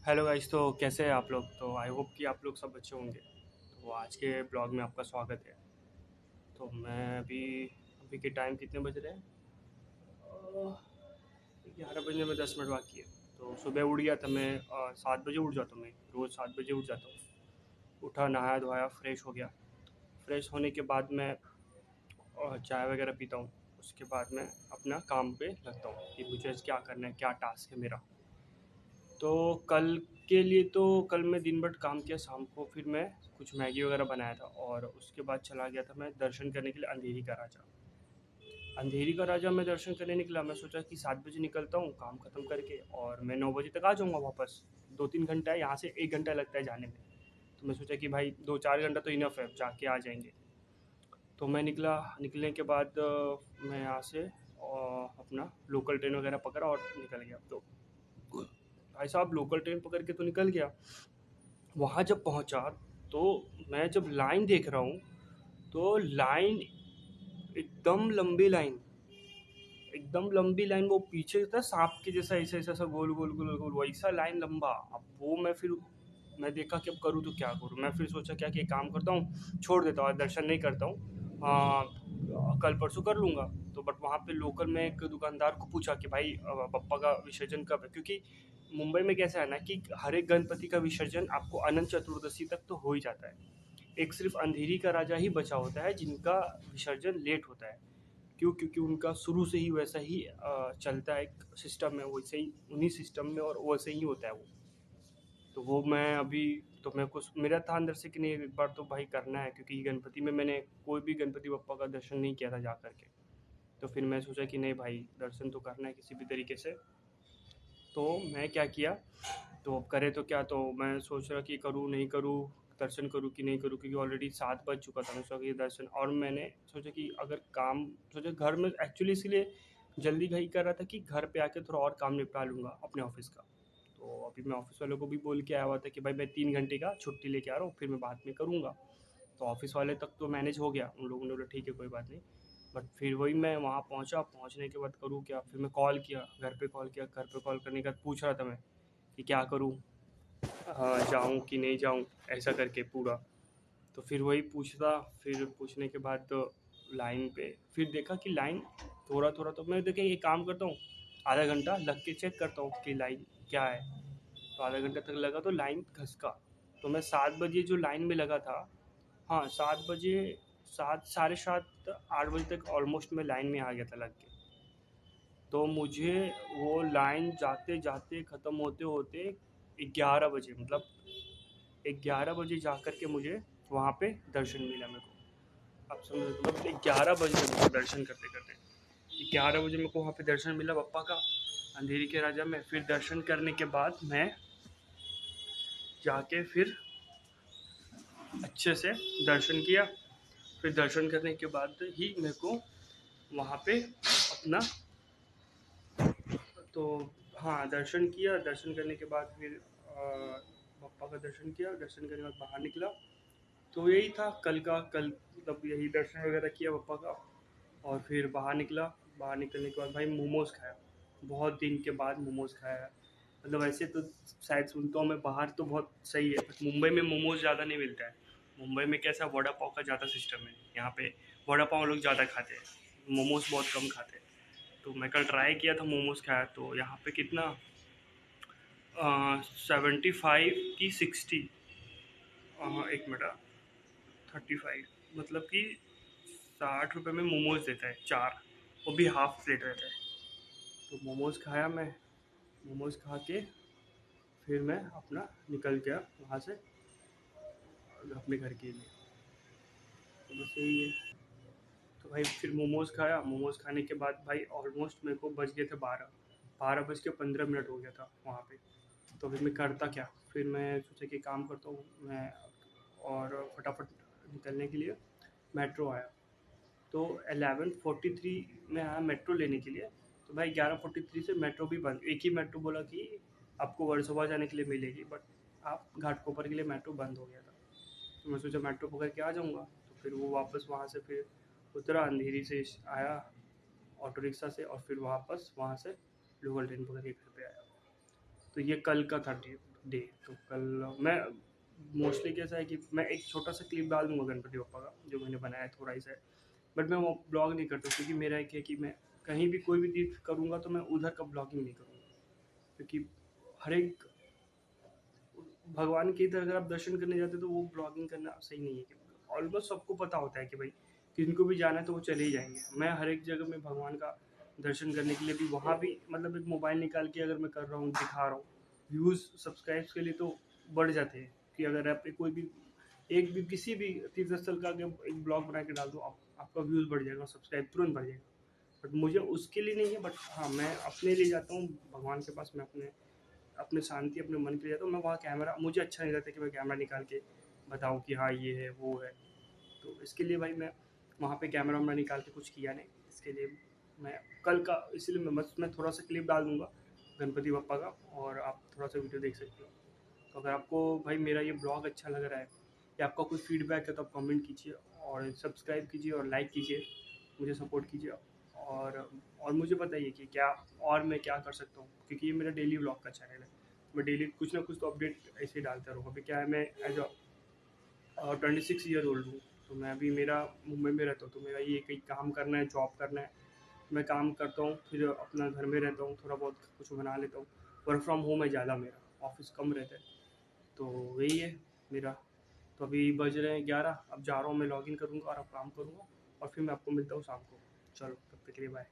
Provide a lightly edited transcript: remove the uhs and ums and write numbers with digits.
Hello guys. तो कैसे हैं आप लोग? तो आई होप कि आप लोग सब अच्छे होंगे। तो आज के ब्लॉग में आपका स्वागत है। तो मैं अभी अभी के टाइम कितने बज रहे हैं? 11 बजने में 10 मिनट बाकी है। तो सुबह उठ गया था मैं। 7 बजे उठ जाता हूँ। मैं रोज़ 7 बजे उठ जाता हूँ। उठा, नहाया धोया, फ्रेश हो गया। फ्रेश होने के बाद मैं चाय वगैरह पीता हूँ। उसके बाद मैं अपना काम पे लगता हूँ कि मुझे आज क्या करना है, क्या टास्क है मेरा। तो कल के लिए तो कल मैं दिन भर काम किया। शाम को फिर मैं कुछ मैगी वगैरह बनाया था और उसके बाद चला गया था मैं दर्शन करने के लिए अंधेरी का राजा। अंधेरी का राजा मैं दर्शन करने निकला। मैं सोचा कि 7 बजे निकलता हूँ काम ख़त्म करके और मैं 9 बजे तक आ जाऊँगा वापस। 2-3 घंटा है, यहाँ से 1 घंटा लगता है जाने में। तो मैं सोचा कि भाई 2-4 घंटा तो इनफ है, जाके आ जाएंगे। तो मैं निकला। निकलने के बाद मैं यहाँ से अपना लोकल ट्रेन वगैरह पकड़ा और निकल गया। तो भाई साहब लोकल ट्रेन पकड़ के तो निकल गया। वहाँ जब पहुँचा तो मैं जब लाइन देख रहा हूँ तो लाइन एकदम लंबी लाइन, एकदम लंबी लाइन। वो पीछे था सांप के जैसा, ऐसा ऐसा ऐसा गोल गोल गोल गोल वैसा लाइन लंबा। अब वो मैं देखा कि अब करूँ तो क्या करूँ। मैं फिर सोचा क्या कि एक काम करता हूँ, छोड़ देता हूँ, आज दर्शन नहीं करता हूँ, कल परसों कर लूँगा। तो बट वहाँ पे लोकल में एक दुकानदार को पूछा कि भाई पप्पा का विसर्जन कब है, क्योंकि मुंबई में कैसा है ना कि हर एक गणपति का विसर्जन आपको अनंत चतुर्दशी तक तो हो ही जाता है। एक सिर्फ अंधेरी का राजा ही बचा होता है जिनका विसर्जन लेट होता है। क्यों? क्योंकि उनका शुरू से ही वैसा ही चलता है, एक सिस्टम में वैसे ही, उन्हीं सिस्टम में और वैसे ही होता है वो। तो वो मैं अभी, तो मैं कुछ मेरा था अंदर से कि नहीं एक बार तो भाई करना है, क्योंकि गणपति में मैंने कोई भी गणपति बप्पा का दर्शन नहीं किया था जा करके। तो फिर मैं सोचा कि नहीं भाई दर्शन तो करना है किसी भी तरीके से। तो मैं क्या किया, तो अब करे तो क्या, तो मैं सोच रहा कि करूँ नहीं करूँ, दर्शन करूँ कि नहीं करूँ, क्योंकि ऑलरेडी 7 बज चुका था। मैं सोचा कि दर्शन, और मैंने सोचा कि अगर काम, सोचा घर में एक्चुअली इसलिए जल्दी भाई कर रहा था कि घर पे आके थोड़ा और काम निपटा लूँगा अपने ऑफिस का। तो अभी मैं ऑफिस वालों को भी बोल के आया हुआ था कि भाई मैं 3 घंटे का छुट्टी लेके आ रहा हूँ, फिर मैं बाद में करूँगा। तो ऑफिस वाले तक तो मैनेज हो गया, उन लोगों ने बोला ठीक है कोई बात नहीं। बट फिर वही मैं वहाँ पहुँचा, पहुँचने के बाद करूँ क्या, फिर मैं कॉल किया घर पे, कॉल किया घर पे, कॉल करने के बाद पूछ रहा था मैं कि क्या करूँ, हाँ जाऊँ कि नहीं जाऊँ, ऐसा करके पूरा। तो फिर वही पूछता, फिर पूछने के बाद तो लाइन पे फिर देखा कि लाइन थोड़ा थोड़ा, तो मैं देखे एक काम करता हूँ, आधा घंटा लग के चेक करता हूँ कि लाइन क्या है। तो आधा घंटा तक लगा तो लाइन घसका। तो मैं 7 बजे जो लाइन में लगा था, हाँ 7 बजे, 7, 7:30, 8 बजे तक ऑलमोस्ट मैं लाइन में आ गया था लग के। तो मुझे वो लाइन जाते जाते ख़त्म होते होते 11 बजे, मतलब 11 बजे जा कर के मुझे वहाँ पे दर्शन मिला मेरे को। आप समझ, मतलब 11 बजे मेरे को दर्शन करते करते 11 बजे मेरे को वहाँ पे दर्शन मिला पप्पा का, अंधेरी के राजा में। फिर दर्शन करने के बाद मैं जाके फिर अच्छे से दर्शन किया। फिर दर्शन करने के बाद ही मेरे को वहाँ पे अपना, तो हाँ दर्शन किया। दर्शन करने के बाद फिर पप्पा का दर्शन किया। दर्शन करने के बाद बाहर निकला। तो यही था कल का, कल मतलब यही दर्शन वगैरह किया पप्पा का। और फिर बाहर निकला। बाहर निकलने के बाद भाई मोमोज़ खाया। बहुत दिन के बाद मोमोज़ खाया। मतलब ऐसे तो शायद सुनता हूँ मैं बाहर तो बहुत सही है, बट मुंबई में मोमोज़ ज़्यादा नहीं मिलता है। मुंबई में कैसा वड़ा पाव का ज़्यादा सिस्टम है। यहाँ पे वड़ा पाव लोग ज़्यादा खाते हैं, मोमोज़ बहुत कम खाते हैं। तो मैं कल ट्राई किया था, मोमोज़ खाया। तो यहाँ पे कितना 75 की 60, एक मिनट, 35, मतलब कि 60 रुपये में मोमोज़ देता है चार, वो भी हाफ प्लेट रहता है। तो मोमोज़ खाया मैं। मोमोज़ खा के फिर मैं अपना निकल गया वहाँ से अपने घर के लिए। तो बस यही है। तो भाई फिर मोमोज़ खाया। मोमोज़ खाने के बाद भाई ऑलमोस्ट मेरे को बज गए थे 12 12 बज के 15 मिनट हो गया था वहाँ पे। तो अभी मैं करता क्या, फिर मैं सोचा कि काम करता हूँ मैं, और फटाफट निकलने के लिए मेट्रो आया। तो 11:43 में आया मेट्रो लेने के लिए। तो भाई 11:43 से मेट्रो भी बंद, एक ही मेट्रो बोला कि आपको वर्सोवा जाने के लिए मिलेगी, बट आप घाटकोपर के लिए मेट्रो बंद हो गया था। तो मैं सोचा मेट्रो पकड़ के आ जाऊँगा। तो फिर वो वापस वहाँ से फिर उतरा, अंधेरी से आया ऑटो रिक्शा से, और फिर वापस वहाँ से लोकल ट्रेन पकड़ के घर पे आया। तो ये कल का था ट्रिप। डे। तो कल मैं मोस्टली कैसा है कि मैं एक छोटा सा क्लिप डाल दूंगा गणपति बप्पा का जो मैंने बनाया है थोड़ा ही सा, बट मैं वो ब्लॉग नहीं करता क्योंकि मेरा एक है कि मैं कहीं भी कोई भी चीज़ करूँगा तो मैं उधर का ब्लॉगिंग नहीं करूँगा, क्योंकि हर एक भगवान के इधर अगर आप दर्शन करने जाते हो तो वो ब्लॉगिंग करना सही नहीं है। ऑलमोस्ट सबको पता होता है कि भाई किनको भी जाना है तो वो चले ही जाएंगे। मैं हर एक जगह में भगवान का दर्शन करने के लिए भी वहाँ भी मतलब एक मोबाइल निकाल के अगर मैं कर रहा हूँ दिखा रहा हूँ, व्यूज़ सब्सक्राइब्स के लिए तो बढ़ जाते हैं कि अगर आप कोई भी एक भी किसी भी तीर्थ स्थल का अगर एक ब्लॉग बना के डाल दो आपका व्यूज़ बढ़ जाएगा, सब्सक्राइब तुरंत बढ़ जाएगा। बट मुझे उसके लिए नहीं है, बट हाँ मैं अपने लिए जाता हूँ भगवान के पास। मैं अपने अपने शांति अपने मन के लिए जाता हूँ। मैं वहाँ कैमरा मुझे अच्छा नहीं लगता कि मैं कैमरा निकाल के बताऊँ कि हाँ ये है वो है, तो इसके लिए भाई मैं वहाँ पे कैमरा वैमरा निकाल के कुछ किया नहीं। इसके लिए मैं कल का इसलिए मैं थोड़ा सा क्लिप डाल दूँगा गणपति बप्पा का, और आप थोड़ा सा वीडियो देख सकते हो। तो अगर आपको भाई मेरा ये ब्लॉग अच्छा लग रहा है या आपका कोई फीडबैक है तो आप कमेंट कीजिए और सब्सक्राइब कीजिए और लाइक कीजिए, मुझे सपोर्ट कीजिए। और मुझे बताइए कि क्या और मैं क्या कर सकता हूँ, क्योंकि ये मेरा डेली ब्लॉग का चैनल है। मैं डेली कुछ ना कुछ तो अपडेट ऐसे ही डालता रहूँगा। अभी क्या है, मैं एज अ 26 ईयर ओल्ड हूँ, तो मैं अभी मेरा मुंबई में रहता हूँ, तो मेरा ये कहीं काम करना है, जॉब करना है। मैं काम करता हूँ, फिर अपना घर में रहता हूँ, थोड़ा बहुत कुछ बना लेता हूँ। वर्क फ्रॉम होम है ज़्यादा, मेरा ऑफिस कम रहता है। तो वही है मेरा। तो अभी बज रहे हैं 11, अब जा रहा हूँ मैं लॉगिन करूँगा और अब काम करूँगा, और फिर मैं आपको मिलता हूँ शाम को। चलो तब तक के लिए बाय।